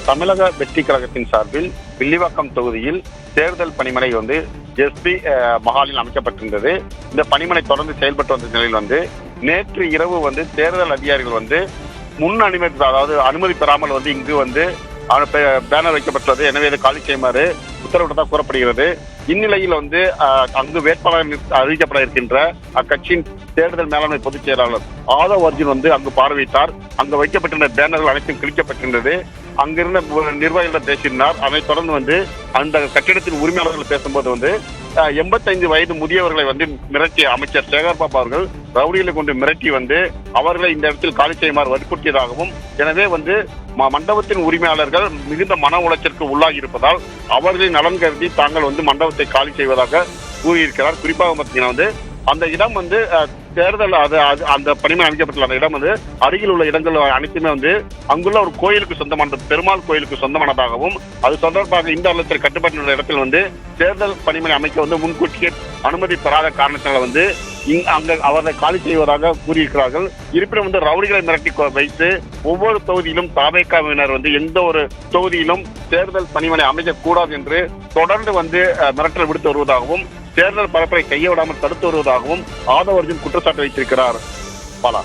தமிழக வெற்றி கழகத்தின் சார்பில் வில்லிவாக்கம் தொகுதியில் தேர்தல் பணிமனை எஸ்பி மஹாலில் அமைக்கப்பட்டிருந்தது. இந்த பணிமனை தொடர்ந்து செயல்பட்டு வந்த நிலையில் நேற்று இரவு தேர்தல் அதிகாரிகள் முன் அனுமதி, அதாவது அனுமதி பெறாமல் இங்கு பேனர் வைக்கப்பட்டுள்ளது. எனவே இதை காலி செய்யுமாறு உத்தரவிட்டதாக கூறப்படுகிறது. இந்நிலையில் அங்கு வேட்பாளர் அறிவிக்கப்பட இருக்கின்ற அக்கட்சியின் தேர்தல் மேலாண்மை பொதுச் செயலாளர் ஆதவ் அர்ஜுன் அங்கு பார்வையிட்டார். அங்கு வைக்கப்பட்டிருந்த பேனர்கள் அனைத்தும் கிழிக்கப்பட்டிருந்தது. அங்கிருந்த நிர்வாகிகளிடம் பேசினார். அதைத் தொடர்ந்து அந்த கட்டிடத்தின் உரிமையாளர்கள் பேசும்போது 85 வயது முதியவர்களை மிரட்டிய அமைச்சர் சேகர்பாபு அவர்கள் ரவுடிகளை கொண்டு மிரட்டி அவர்களை இந்த இடத்தில் காலி செய்யுமாறு வற்புறுத்தியதாகவும், எனவே மண்டபத்தின் உரிமையாளர்கள் மிகுந்த மன உளைச்சலுக்கு உள்ளாகி இருப்பதால் அவர்களின் நலன் கருதி தாங்கள் மண்டபத்தை காலி செய்வதாக கூறியிருக்கிறார். குறிப்பாக பார்த்தீங்கன்னா அந்த இடம் தேர்தல் அந்த பணிமனை அமைக்கப்பட்டுள்ள அந்த இடம் அருகில் உள்ள இடங்கள் அனைத்துமே அங்குள்ள ஒரு கோயிலுக்கு சொந்தமானது, பெருமாள் கோயிலுக்கு சொந்தமானதாகவும், அது தொடர்பாக இந்த அல்லத்தில் கட்டுப்பாட்டு இடத்தில் தேர்தல் பணிமனை அமைக்க முன்கூட்டியே அனுமதி பெறாத காரணத்தினால அங்க அவரை காலி செய்வதாக கூறியிருக்கிறார்கள். இருப்பினும் ரவுடிகளை மிரட்டி வைத்து ஒவ்வொரு தொகுதியிலும் தாவேகாவினர் எந்த ஒரு தொகுதியிலும் தேர்தல் பணிமனை அமைக்கக்கூடாது என்று தொடர்ந்து மிரட்டல் விடுத்து வருவதாகவும், தேர்தல் பரப்புரை செய்ய விடாமல் தடுத்து வருவதாகவும் ஆதவ் அர்ஜுன் குற்றச்சாட்டு வைத்திருக்கிறார். பாலா.